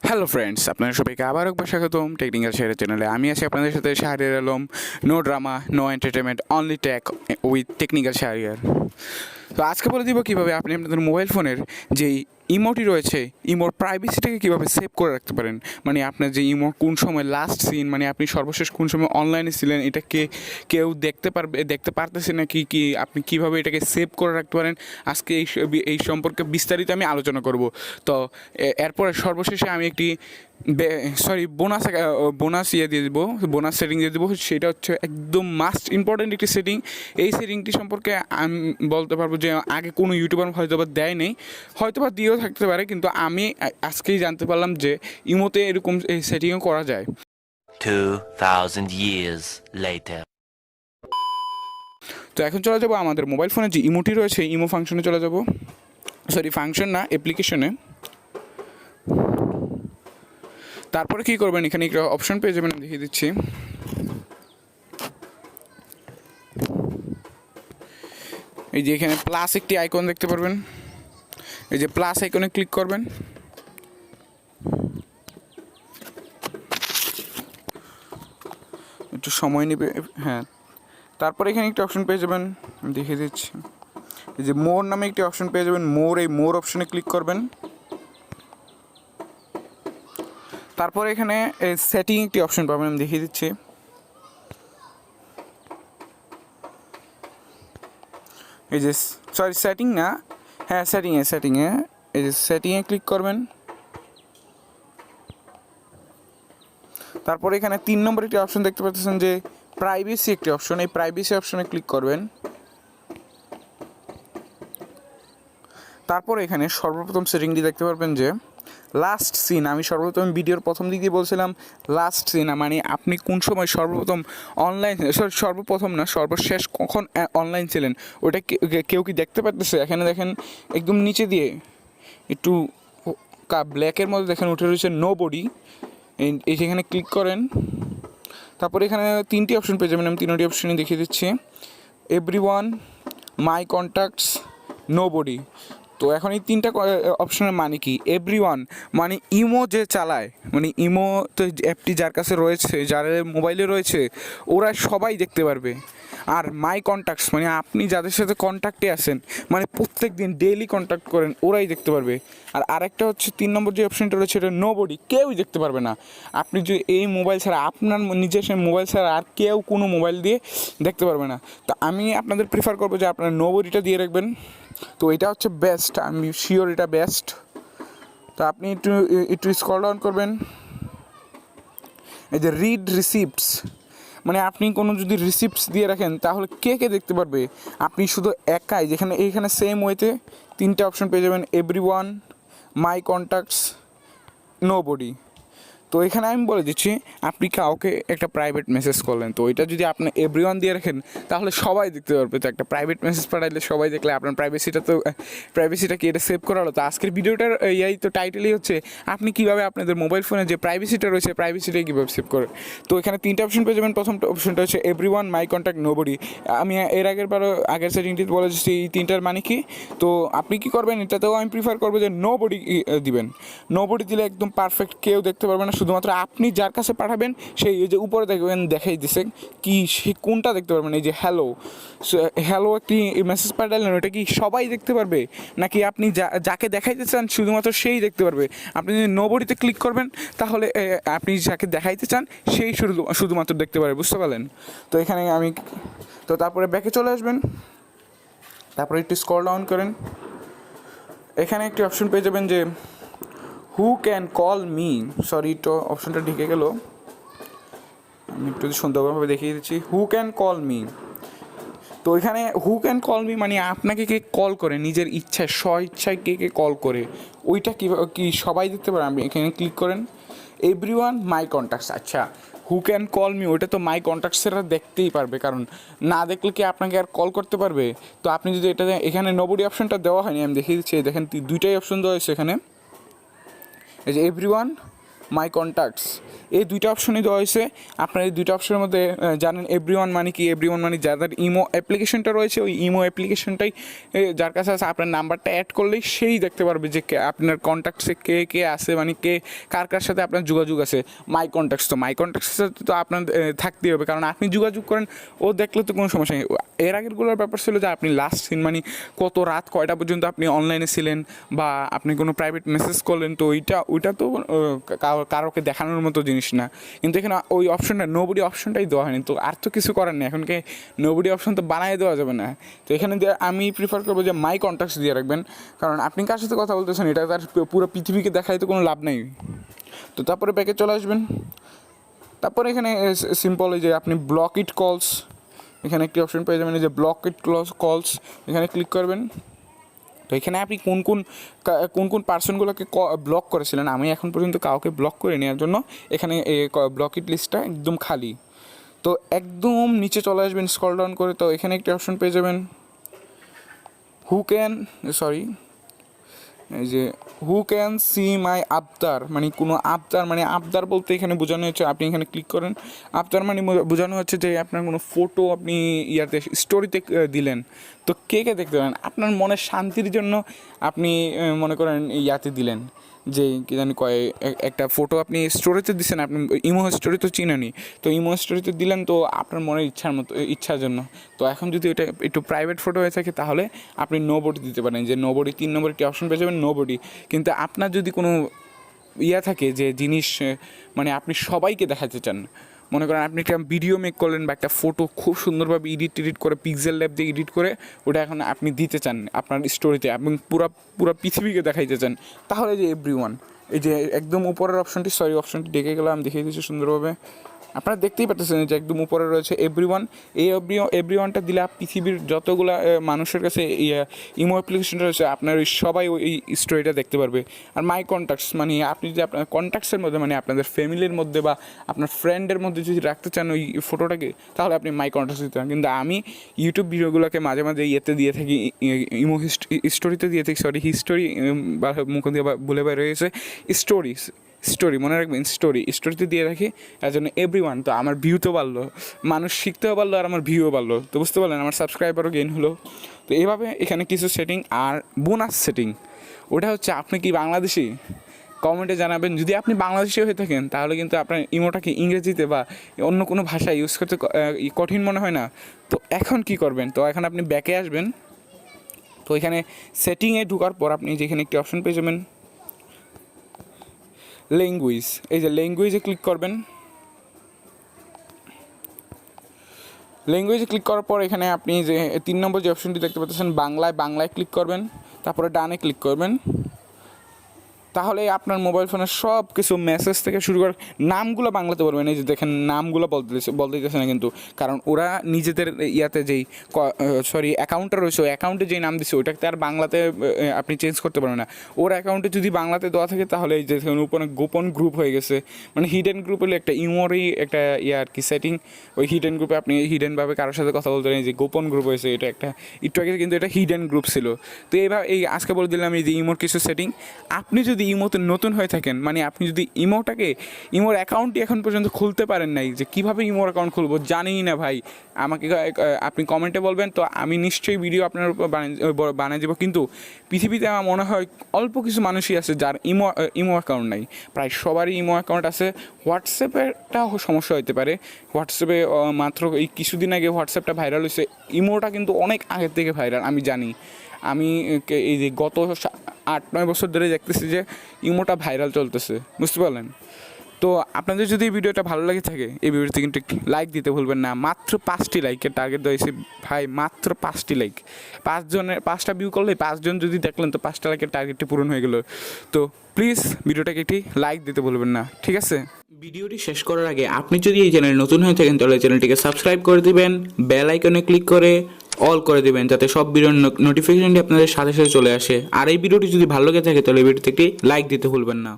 Hello friends, আপনাদের সবাইকে আবার একবার স্বাগতম টেকনিক্যাল শেয়ারের চ্যানেলে। আমি আছি আপনাদের সাথে Shahriar Alam. No drama, no entertainment, only tech with technical Shahriar. তো আজকে বলে দিব কীভাবে আপনি আপনাদের মোবাইল ফোনের যেই ইমোটি রয়েছে, ইমোর প্রাইভেসিটাকে কীভাবে সেভ করে রাখতে পারেন। মানে আপনার যে ইমো কোন সময় লাস্ট সিন, মানে আপনি সর্বশেষ কোন সময় অনলাইনে ছিলেন, এটাকে কেউ দেখতে পারতেছে না কি আপনি কীভাবে এটাকে সেভ করে রাখতে পারেন। আজকে এই সম্পর্কে বিস্তারিত আমি আলোচনা করব। তো এরপরে সর্বশেষে আমি একটি বোনাস দিয়ে দেবো, বোনাস সেটিং দিয়ে দেবো। সেটা হচ্ছে একদম মাস্ট ইম্পর্ট্যান্ট একটি সেটিং। এই সেটিংটি সম্পর্কে আমি বলতে পারবো যে আগে কোনো ইউটিউবার হয়তো বা দেয় নেই, হয়তো বা দিয়েও থাকতে পারে, কিন্তু আমি আজকেই জানতে পারলাম যে ইমোতে এরকম এই সেটিংও করা যায়। 2000 years later. তো এখন চলে যাবো আমাদের মোবাইল ফোনে যে ইমোটি রয়েছে, ইমো ফাংশনে চলে যাব। ফাংশন না, অ্যাপ্লিকেশনে। তারপরে কী করবেন, এখানে একটা অপশন পেয়ে যাবেন, দেখিয়ে দিচ্ছি। এই যে এখানে প্লাস একটি আইকন দেখতে পারবেন, এই যে প্লাস আইকনে ক্লিক করবেন। একটু সময় নেবে, হ্যাঁ। তারপরে এখানে একটা অপশন পেয়ে যাবেন, দেখিয়ে দিচ্ছি। এই যে মোর নামে একটি অপশন পেয়ে যাবেন, এই মোর অপশনে ক্লিক করবেন। তারপরে এখানে সেটিং একটি অপশন পাবেন, আমি দেখিয়ে দিচ্ছি। এই যে সেটিং না, হ্যাঁ সেটিংয়ে এই যে সেটিংয়ে ক্লিক করবেন। তারপরে এখানে 3 নম্বর একটি অপশন দেখতে পাচ্ছেন যে প্রাইভেসি একটি অপশন, এই প্রাইভেসি অপশনে ক্লিক করবেন। তারপরে এখানে সর্বপ্রথম সেটিংটি দেখতে পারবেন যে লাস্ট সিন। আমি সর্বপ্রথম ভিডিওর প্রথম দিক দিয়ে বলছিলাম লাস্ট সিন, মানে আপনি কোন সময় সর্বপ্রথম সর্বপ্রথম না, সর্বশেষ কখন অনলাইন ছিলেন ওটা কেউ কি দেখতে পারতেছে? এখানে দেখেন একদম নিচে দিয়ে একটু ব্ল্যাকের মধ্যে দেখেন উঠে রয়েছে নো বডি, এই যেখানে ক্লিক করেন। তারপরে এখানে 3টি অপশন পেয়ে যাবেন, আমি 3টি অপশনই দেখিয়ে দিচ্ছি। এভরিওয়ান, মাই কন্ট্যাক্টস, নো বডি। তো এখন এই 3টা অপশনের মানে কি? এভরিওয়ান মানে ইমো যে চালায়, মানে ইমো তো অ্যাপটি যার কাছে রয়েছে, যার মোবাইলে রয়েছে, ওরা সবাই দেখতে পারবে। আর মাই কন্ট্যাক্টস মানে আপনি যাদের সাথে কন্ট্যাক্টে আছেন, মানে প্রত্যেক দিন ডেইলি কন্ট্যাক্ট করেন, ওরাই দেখতে পারবে। আর আরেকটা হচ্ছে 3 নম্বর যে অপশনটা রয়েছে, এটা নো বডি, কেউই দেখতে পারবে না। আপনি যে এই মোবাইল ছাড়া, আপনার নিজস্ব মোবাইল ছাড়া আর কেউ কোনো মোবাইল দিয়ে দেখতে পারবে না। তো আমি আপনাদের প্রিফার করবো যে আপনারা নো বডিটা দিয়ে রাখবেন। তো এটা হচ্ছে বেস্ট, আমি শিওর এটা বেস্ট। তো আপনি একটু স্ক্রল ডাউন করবেন। এই যে রিড রিসিপ্টস, মানে আপনি কোনো যদি রিসিপ্টস দিয়ে রাখেন তাহলে কে দেখতে পারবে? আপনি শুধু একাই, এইখানে সেম ওয়েতে 3টে অপশন পেয়ে যাবেন, এভরিওয়ান, মাই কন্ট্যাক্টস, নো বডি। তো এখানে আমি বলে দিচ্ছি, আপনি কাউকে একটা প্রাইভেট মেসেজ করলেন, তো ওইটা যদি আপনি এভরিওয়ান দিয়ে রাখেন তাহলে সবাই দেখতে পারবে। তো একটা প্রাইভেট মেসেজ পাঠাইলে সবাই দেখলে আপনার প্রাইভেসিটা কি এটা সেভ করা হলো। তো আজকের ভিডিওটার তো টাইটেলই হচ্ছে আপনি কীভাবে আপনাদের মোবাইল ফোনে যে প্রাইভেসিটা রয়েছে, প্রাইভেসিটা কীভাবে সেভ করেন। তো এখানে 3টে অপশন পেয়ে যাবেন। প্রথম অপশনটা হচ্ছে everyone, my contact, nobody. আমি এর আগের সেটিংটিতে বলে দিচ্ছি এই 3টার মানে কি। তো আপনি কী করবেন, এটাতেও আমি প্রিফার করবো যে নো বডি দিবেন। নো বডি দিলে একদম পারফেক্ট, কেউ দেখতে পারবে না, শুধুমাত্র আপনি যার কাছে পাঠাবেন সেই যে উপরে দেখবেন দেখাই দিছে কি, সে কোনটা দেখতে পারবেন। এই যে হ্যালো একটি মেসেজ পাঠালেন, ওটা কি সবাই দেখতে পারবে, নাকি আপনি যাকে দেখাইতে চান শুধুমাত্র সেই দেখতে পারবে? আপনি যদি নো বডিতে ক্লিক করবেন তাহলে আপনি যাকে দেখাইতে চান সেই শুধুমাত্র দেখতে পারবে, বুঝতে পারলেন? তো এখানে তারপরে ব্যাকে চলে আসবেন। তারপরে একটু স্ক্রল ডাউন করেন, এখানে একটি অপশন পেয়ে যাবেন যে who can call me. Sorry, তো অপশনটা ঢেকে গেল, আমি একটু সুন্দরভাবে দেখিয়ে দিচ্ছি। Who can call me. তো এখানে হু ক্যান কল মি মানে আপনাকে কে কল করে, নিজের ইচ্ছায় ইচ্ছায় কে কল করে, ওইটা কি সবাই দেখতে পারে। আপনি এখানে ক্লিক করেন, এভরিওয়ান, মাই কন্ট্যাক্টস। আচ্ছা, হু ক্যান কল মি ওইটা তো মাই কন্ট্যাক্টসেরা দেখতেই পারবে, কারণ না দেখলে কি আপনাকে আর কল করতে পারবে? তো আপনি যদি এখানে নোবডি অপশনটা দেওয়া হয়নি, আমি দেখিয়ে দিচ্ছি। দেখেন 2টাই অপশন দেওয়া হয়েছে এখানে, এই যে এভরিওয়ান, মাই কন্ট্যাক্টস, এই দুইটা অপশনই দেওয়া হয়েছে। আপনার এই দুইটা অপশনের মধ্যে জানেন এভরিওয়ান মানে কি, এভরিওয়ান মানে যাদের ইমো অ্যাপ্লিকেশনটা রয়েছে ওই ইমো অ্যাপ্লিকেশনটাই যার কাছে আছে আপনার নাম্বারটা অ্যাড করলেই সেই দেখতে পারবে যে আপনার কন্ট্যাক্টসে কে কে আছে, মানে কে কার সাথে আপনার যোগাযোগ আছে। মাই কন্ট্যাক্টস, তো মাই কন্ট্যাক্টসের সাথে তো আপনার থাকতেই হবে, কারণ আপনি যোগাযোগ করেন, ও দেখলে তো কোনো সমস্যা নেই। এর আগেরগুলোর ব্যাপার ছিল যে আপনি লাস্ট সিন মানে কত রাত কয়টা পর্যন্ত আপনি অনলাইনে ছিলেন বা আপনি কোনো প্রাইভেট মেসেজ করলেন, তো ওইটা তো কারোকে দেখানোর মতো জিনিস না। কিন্তু এখানে ওই অপশনটা নোবডি অপশনটাই দেওয়া হয়নি, তো আর তো কিছু করার নেই। এখনকে নোবডি অপশন তো বানিয়ে দেওয়া যাবে না, তো এখানে আমি প্রিফার করবো যে মাই কন্ট্যাক্টস দিয়ে রাখবেন, কারণ আপনি কার সাথে কথা বলতেছেন এটা তার পুরো পৃথিবীকে দেখায় তো কোনো লাভ নেই। তো তারপরে ব্যাকে চলে আসবেন, তারপরে এখানে সিম্পল এই যে আপনি ব্লক ইট কলস, এখানে একটি অপশন পেয়ে যাবেন এই যে ব্লক ইট কলস, এখানে ক্লিক করবেন। তো এখানে আপনি কোন কোন পার্সনগুলোকে ব্লক করেছিলেন, আমি এখন পর্যন্ত কাউকে ব্লক করে নেওয়ার জন্য এখানে ব্লক ইট লিস্টটা একদম খালি। তো একদম নিচে চলে আসবেন স্ক্রল ডাউন করে, তো এখানে একটি অপশন পেয়ে যাবেন হু ক্যান সি মাই আবতার, মানে কোনো আবতার, মানে আবতার বলতে এখানে বোঝানো হচ্ছে, আপনি এখানে ক্লিক করেন, আবতার মানে বোঝানো হচ্ছে যে আপনার কোনো ফটো আপনি স্টোরিতে দিলেন, তো কে দেখতে পারেন আপনার মনের শান্তির জন্য আপনি মনে করেন দিলেন যে কী জানি একটা ফটো আপনি স্টোরিতে দিচ্ছেন, আপনি ইমো স্টোরি তো চিনেনি, তো ইমো স্টোরিতে দিলেন তো আপনার মনের ইচ্ছার জন্য। তো এখন যদি এটা একটু প্রাইভেট ফটো হয়ে থাকে তাহলে আপনি নো বডি দিতে পারেন, যে নো বডি 3 নম্বর একটি অপশন পেয়ে যাবেন নো বডি। কিন্তু আপনার যদি কোনো থাকে যে জিনিস মানে আপনি সবাইকে দেখাতে চান, মনে করেন আপনি একটা ভিডিও মেক করলেন বা একটা ফটো খুব সুন্দরভাবে এডিট করে পিক্সেল ল্যাব দিয়ে এডিট করে ওটা এখন আপনি দিতে চান আপনার স্টোরিতে এবং পুরো পৃথিবীকে দেখাইতে চান, তাহলে যে এভরিওয়ান, এই যে একদম উপরের অপশনটি ডেকে গেলাম, আমি দেখিয়ে দিচ্ছি সুন্দরভাবে। আপনারা দেখতেই পাচ্ছেন যে একদম উপরে রয়েছে এভরিওয়ান, এই এভরিওয়ানটা দিলে পৃথিবীর যতগুলো মানুষের কাছে ইমো অ্যাপ্লিকেশনটা রয়েছে আপনার ওই সবাই ওই স্টোরিটা দেখতে পারবে। আর মাই কন্ট্যাক্টস মানে আপনি যদি আপনার কন্ট্যাক্টসের মধ্যে মানে আপনাদের ফ্যামিলির মধ্যে বা আপনার ফ্রেন্ডের মধ্যে যদি রাখতে চান ওই ফটোটাকে, তাহলে আপনি মাই কন্ট্যাক্টস দিতে পারেন। কিন্তু আমি ইউটিউব ভিডিওগুলোকে মাঝে মাঝে দিয়ে থাকি, ইমো স্টোরিতে দিয়ে থাকি, হিস্টোরি বা মুখ দিয়ে বলে বাইরে রয়েছে স্টোরি মনে রাখবেন, স্টোরিতে দিয়ে রাখি, তার জন্য এভরিওয়ান। তো আমার ভিউ তো বাড়লো, মানুষ শিখতেও পারলো আর আমার ভিউও বাড়লো, তো বুঝতে পারলেন আমার সাবস্ক্রাইবারও গেইন হলো। তো এইভাবে এখানে কিছু সেটিং আর বোনাস সেটিং, ওটা হচ্ছে আপনি কি বাংলাদেশি কমেন্টে জানাবেন। যদি আপনি বাংলাদেশি হয়ে থাকেন তাহলে কিন্তু আপনার ইমোটাকে ইংরেজিতে বা অন্য কোনো ভাষায় ইউজ করতে কঠিন মনে হয় না। তো এখন কি করবেন, তো এখন আপনি ব্যাকে আসবেন, তো এখানে সেটিংয়ে ঢোকার পর আপনি যেখানে একটি অপশন পেয়ে যাবেন ল্যাঙ্গুয়েজ, এই যে ল্যাঙ্গুয়েজে ক্লিক করবেন। ল্যাঙ্গুয়েজে ক্লিক করার পর এখানে আপনি যে 3 নম্বর যে অপশনটি দেখতে পাচ্ছেন বাংলায় ক্লিক করবেন, তারপরে ডানে ক্লিক করবেন। তাহলে আপনার মোবাইল ফোনের সব কিছু মেসেজ থেকে শুরু করে নামগুলো বাংলাতে বলবেন। এই যে দেখেন নামগুলো বলতে দিতেছে না কিন্তু, কারণ ওরা নিজেদের যেই অ্যাকাউন্টটা রয়েছে ওই অ্যাকাউন্টে যেই নাম দিচ্ছে ওইটাকে আর বাংলাতে আপনি চেঞ্জ করতে পারবেন না। ওর অ্যাকাউন্টে যদি বাংলাতে দেওয়া থাকে তাহলে এই যে উপরে গোপন গ্রুপ হয়ে গেছে, মানে হিডেন গ্রুপ হলে একটা ইমোরই একটা আর কি সেটিং, ওই হিডেন গ্রুপে আপনি হিডেনভাবে কারোর সাথে কথা বলতে পারেন। যে গোপন গ্রুপ হয়েছে এটা একটা একটু আগে কিন্তু এটা হিডেন গ্রুপ ছিল। তো এইভাবে আজকে বলে দিলাম এই যে ইমোর কিছু সেটিং। আপনি যদি ইমোতে নতুন হয়ে থাকেন, মানে আপনি যদি ইমোর অ্যাকাউন্টটি এখন পর্যন্ত খুলতে পারেন নাই, যে কীভাবে ইমোর অ্যাকাউন্ট খুলবো জানিই না ভাই, আমাকে আপনি কমেন্টে বলবেন, তো আমি নিশ্চয়ই ভিডিও আপনার উপর বানিয়ে দেবো। কিন্তু পৃথিবীতে আমার মনে হয় অল্প কিছু মানুষই আছে যার ইমো অ্যাকাউন্ট নাই, প্রায় সবারই ইমো অ্যাকাউন্ট আছে। হোয়াটসঅ্যাপেরটা সমস্যা হতে পারে, হোয়াটসঅ্যাপে মাত্র এই কিছুদিন আগে হোয়াটসঅ্যাপটা ভাইরাল হয়েছে, ইমোটা কিন্তু অনেক আগের থেকে ভাইরাল আমি জানি। আমি এই যে গত 8-9 বছর ধরে দেখতেছি যে ইমোটা ভাইরাল চলতেছে, বুঝতে পারলেন। তো আপনাদের যদি এই ভিডিওটা ভালো লাগে থাকে এই ভিডিওতে কিন্তু একটি লাইক দিতে ভুলবেন না। মাত্র 5টি লাইকের টার্গেট দিয়েছি ভাই, মাত্র 5টি লাইক। 5টা ভিউ করলে 5 জন যদি দেখলেন তো 5টা লাইকের টার্গেটটি পূরণ হয়ে গেল। তো প্লিজ ভিডিওটাকে একটি লাইক দিতে ভুলবেন না, ঠিক আছে। ভিডিওটি শেষ করার আগে আপনি যদি এই চ্যানেলে নতুন হয়ে থাকেন তাহলে চ্যানেলটিকে সাবস্ক্রাইব করে দিবেন, বেল আইকনে ক্লিক করে অল করে দিবেন, যাতে সব ভিডিওর নোটিফিকেশনটি আপনাদের সাথে সাথে চলে আসে। আর এই ভিডিওটি যদি ভালো লাগে থাকে তাহলে ভিডিওতে একটি লাইক দিতে ভুলবেন না।